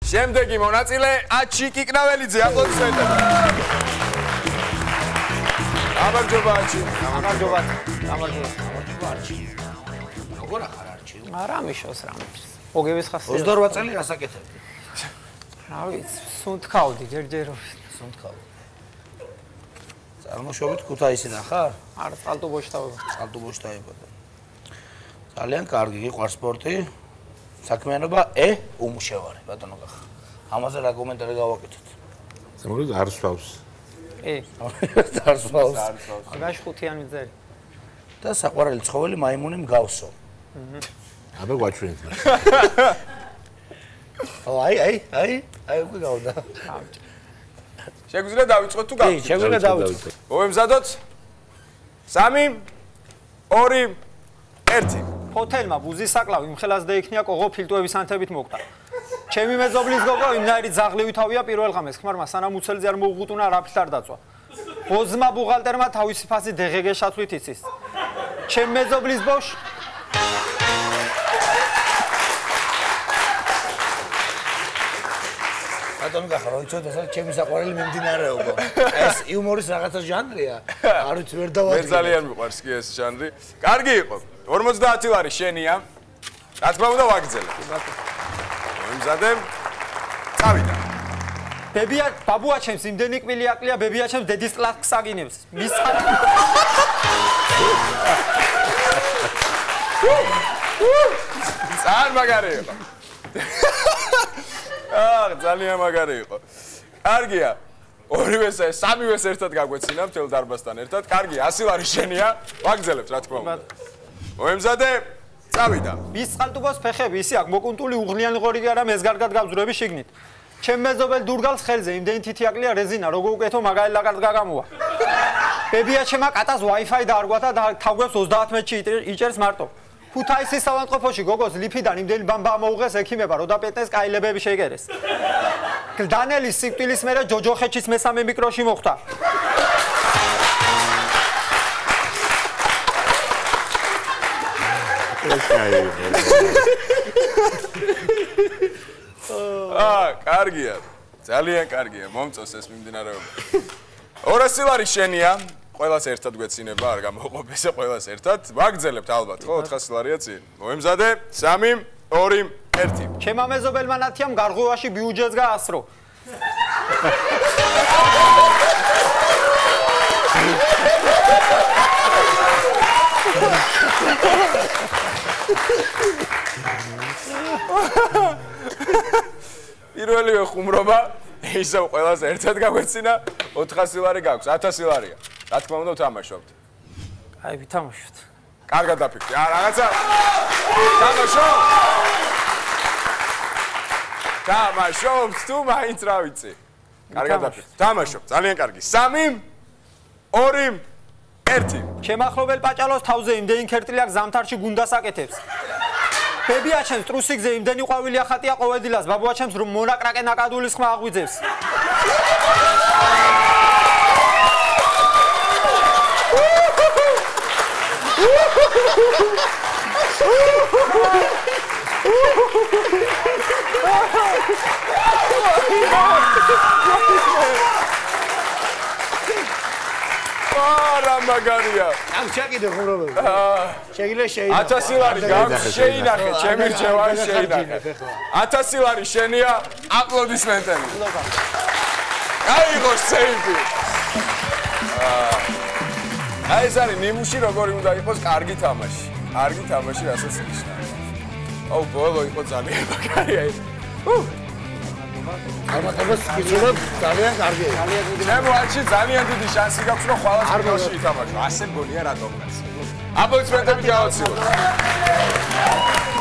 შემდეგი მონაწილე აჩი კიკნაველიძე, აპლოდისმენტები. გამარჯობა აჩი. გამარჯობა. გამარჯობა. არჩი. როგორ ახარ არჩი? არა მიშოს რა მიშოს. მოგების ხასიათი. 28 წელი რას აკეთებდი? რა ვიცი, სუნთქავდი ჯერჯერობით. სუნთქავდი. წარმოშობით ქუთაისიდან ხარ? არა, წყალტუბოში დავიბადე. წყალტუბოში დაიბადე. ძალიან კარგი, გიყვარს სპორტი. საქმიანობა უმუშევარი, ბატონო გახა. ამაზე რა კომენტარი გავაკეთოთ? ზემოთ არ სვავს. არ სვავს. აგაში 5-იანი ძელი. და საყვარელი ცხოველი მაიმუნი მსგავსო. აბა გვაჩვენეთ. აი უკვე გავდა. შეგვიძლია დავიწყოთ თუ გავხსნით? კი, შეგვიძლია დავიწყოთ. მოვემზადოთ 3 2 1 ჰოთელმა ბუზის საკლავი მხელას დაიქნია კოღო ფილტვების ანთებით მოკტა. ჩემი მეზობლის გოგო იმნაირი ძაღლივი თავია პირველ ღამეს ხმარმა სანამ უცელზე არ მოუღუტუნა რაფით არ დაწვა. ოზმა ბუღალტერმა თავისი ფასი დღეგე შათვლით იცის. ჩემ მეზობლის ბოშ ბატონო გახარ, ვიცოდი ეს ჩემი საყვარელი მიმდინარეობა. ეს იუმორის რაღაცა ჟანრია. არ ვიცი ვერ დავადგინე. მე ძალიან მიყვარს კი ეს ჟანრი. კარგი იყო. 50 ლარი შენია. რა თქმა უნდა ვაგრძელებ. მომზადე. წავიდა. ბებია, ბაბუა ჩემს იმდენი კბილი აკლია, ბებია ჩემს დედის კლასს აგინებს. მის ძალიან მაგარი იყო. ძალიან მაგარი იყო. კარგია. ორივეს სამივეს ერთად გაგვეცინა მთელ დარბაზთან ერთად. კარგი, 100 ლარი შენია. ვაგრძელებთ რა თქმა უნდა. მოემზადე, წავიდა. მის წყალტუბოს ფეხები ისი აქვს მოკუნტული უღლიანი ღორიგი არა მეზგარგად გავძრები შიგნით. ჩემ მეზობელ დურგალს ხელზე იმდენი თითი აკლია რეზინა, როგორ უკეთო მაგალი ლაკარტ გაგამოვა. ბებია ჩემა კატას Wi-Fi დაარგვათა და თავგვებს 30 მეტრში იჭერს მარტო. ქუთაისის ავადმყოფოში გოგოს ლიფიდან იმდენი ბამბა მოუღეს ექიმება, რო დაპეტნეს კაილებები შეიგერეს. დანელის სიკვდილის მერე ჯოჯოხეთშიც მესამე მიკროში მოხვდა. კარგია. ძალიან კარგია. მომწონს ეს მიმდინარეობა. 200 ლარი შენია. ყველას ერთად გვეცინება, არ გამოყოფ ესე ყველას ერთად. ვაგრძელებთ ალბათ, ხო? 400 ლარია წინ. მოემზადე 3 2 1 ჩემა მეზობელმა ნათიამ გარღვევაში ბიუჯეტს გაასრო. პირველივე ხუმრობა ისევ ყველას ერთად გაგვეცინა 400 ლარი გაქვს 1000 ლარია. რა თქმა უნდა ვთამაშობთ. აი ვითამაშოთ. კარგად დაფიქრდი. რაღაცა თამაშობ. თამაშობ თუ მაინც რა ვიცი. კარგად დაფიქრდი. თამაშობ. ძალიან კარგი. 3 2 1 ჩემახლობელ პაჭალოს თავზე იმდენი ქერტილი აქვს ზამთარში გუნდას აკეთებს. ბებია ჩემს ტრუსიგზე იმდენი ყვავილი ახატია ყოველდილას, ბაბუა ჩემს რომ მონაკრაკე ნაკადულის ხმა აღვიძებს. არა მაგარია. ამ შეგიდე ხუმრობები. შეგიძლია შეინახე. 1000 ლარი გაქვს შეინახე, ჩემი რჩევა შეინახე. 1000 ლარი შენია, აპლოდისმენტები. გაიგოს სეიფი. აი ეს არის ნიმუში როგორი უნდა იყოს კარგი თამაში. კარგი თამაში რასაც ნიშნავს. აუ ბოლო იყო ძალიან მაგარია. ალბათ გიძულებ ძალიან კარგია. ჩემო აჩი ძალიან დიდი შანსი გაქვს რომ ხვალ ფინალში ითამაშო. ასე მგონია რატომ კაცი. აპლოდისმენტები გავაცილოთ.